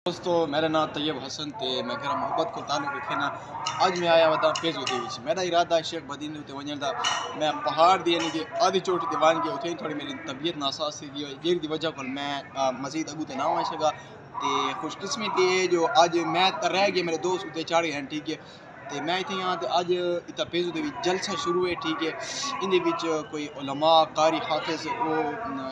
दोस्तों मेरा नाम तैयब हसन थे। मैं घर मोहब्बत को ताल्लुक रखना अज मैं आया वह पेजो के मेरा इरादा शेख बदीन उ वजन का मैं पहाड़ दी यानी कि आधी चोटी दीवान के उठे थोड़ी मेरी तबीयत नासाज थी एक दी वजह को मैं मजीद अगू ते ना आ सका तो खुशकिस्मती है जो अज मैं रह गया मेरे दोस्त उत्ते चाढ़े हैं ठीक है। तो मैं इतने यहाँ तो अज इतना पेजो के जलसा शुरू है ठीक है। इन कोई उलमा कारी हाफिज वो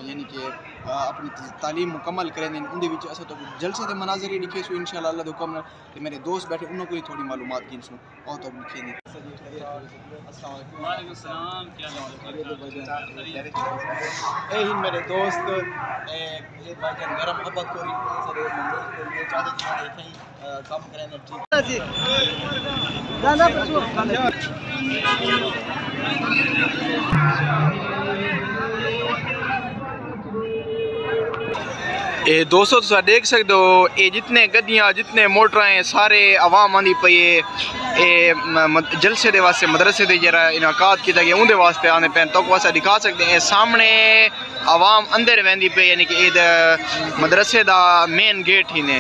यानी कि अपनी तालीम मुकम्मल करें उनके अस तो जलसे के मनाजर ही लिखे सो इंशाअल्लाह अल्लाह हुक्म तो मेरे दोस्त बैठे उन्होंने को थोड़ी मालूमात की सो और तो लिखे नहीं यही मेरे दोस्त घर मोहब्बत को काम करें ठीक ये दोस्तों तुम देख सकते हो ये जितने गड्डियाँ जितने मोटर हैं सारे आवाम आँदी पई है जलसे के वास्ते मदरसे के जरा इनाकात किया गया उनके वास्ते आने पे तो वास्ते दिखा सकते हैं सामने आवाम अंदर वहदी पे यानी कि मदरसे का मेन गेट ही ने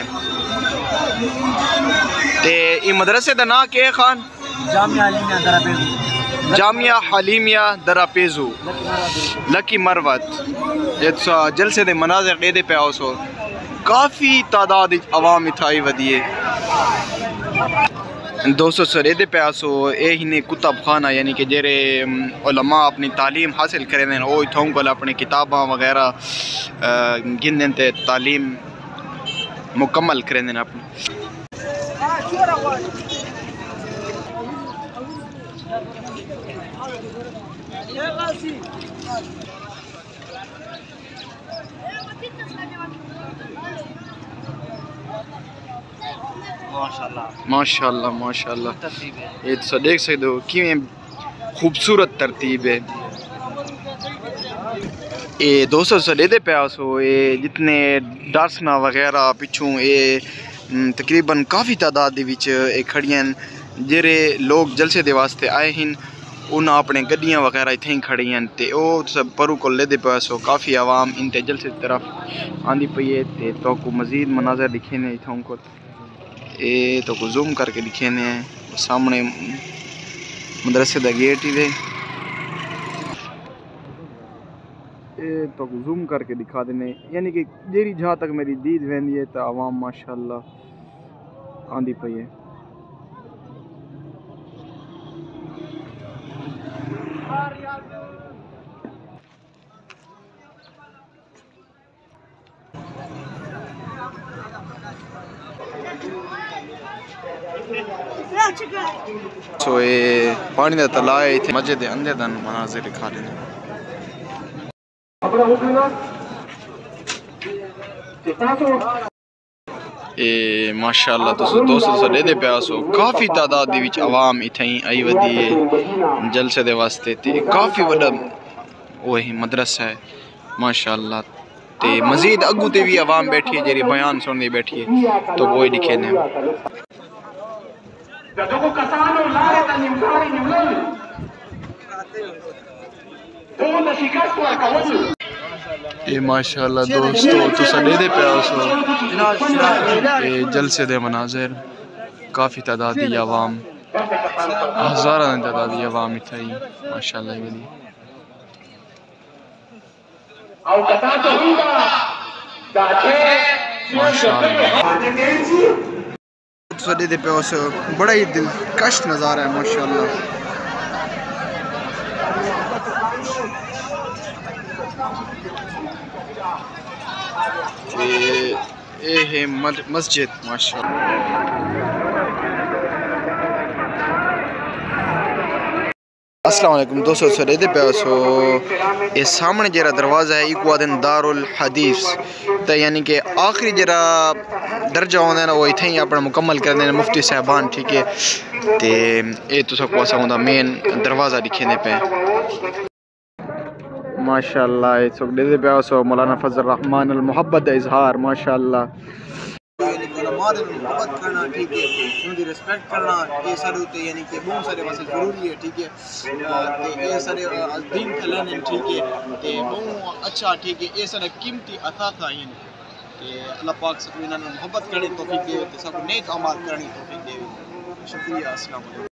ते मदरसे का नाम क्या है खान जामिया हलीमिया दरापेजू लकी मरवत जलसे दे मनाज़र दे पे आओ सो काफ़ी तादाद आवाम इथाई वधी है दोस्तों सर ये पे आसो ये ने कुतब खाना यानी कि जेरे उलमा अपनी तालीम हासिल करें वो इतों को अपनी किताबां वगैरह गिनते ते तालीम मुकम्मल करें अपनी माशाल्लाह माशाल्लाह ये तो देख सकते हो कि खूबसूरत तरतीब है। ये दोस्तों सडेदे पे आसो ये जितने डार्सना वगैरह पिछू ये तकरीबन काफ़ी तादाद खड़ियां जेरे लोग जलसे दे वास्ते आए हैं उन्हें अपने गड्डियाँ वगैरह इतने ही खड़ी हैं तो सब परू को लेदे पे आसो काफ़ी आवाम इन जलसे की तरफ आंदी पई है तो को मज़ीद मनाजर दिखे ने इतों को ये तो को जूम करके दिखे ने सामने मदरसे का गेट ही दे ये तो को जूम करके दिखा देने यानी कि जेरी जहाँ तक मेरी दीद वहदी है तो आवाम माशाल्लाह आंदी पई है। तो ये पानी का तला है इतने मस्जिद के अंदर दन मनाजिर दिखा देने ये माशाल्लाह तो दोस्तों सडे दे पे आसो काफ़ी तादाद दे आवाम इतने ही आई वधी है जलसे दे वास्ते ते काफ़ी वड़ा वही मदरसा है माशाल्लाह ते मजीद अगू ते भी आवाम बैठी है जेरी बयान सुनने बैठी है तो वो दिखे ने ये माशाल्लाह दोस्तों तो सडे दे पे आसो ये जलसे दे मनाजिर काफ़ी तादाद की आवाम हज़ारा तादाद की आवाम इतनी माशाल्लाह वली सडे दे पे आसो बड़ा ही दिलकश नज़ारा है माशाल्लाह। ये है मस्जिद माशाल्लाह। अस्सलाम वालेकुम दोस्तों सडे पे आसो ये सामने जरा दरवाज़ा है इको आदन दारुल हदीस तो यानी कि आखिरी जरा दर्जा होंगे ना वो इतने ही अपना मुकम्मल कर देना मुफ्ती साहबान ठीक है तो ये तो सबको ऐसा होता मेन दरवाज़ा दिखे पे माशाल्लाह ये सब दे पे आसो मौलाना फजल रहमान अल मोहब्बत इजहार माशाल्लाह मोहब्बत करना ठीक है उनकी रिस्पेक्ट करना ये सारे होते यानी कि बहुत सारे वास्ते जरूरी है ठीक है ये सारे दीन फैलाने ठीक है बहुत अच्छा ठीक है ये सारे कीमती असासा हैं अल्लाह पाक सब इन्होंने मोहब्बत करने की तौफीक दे, सब नेक अमाल करने की तौफीक दे। शुक्रिया, अस्सलाम वालेकुम।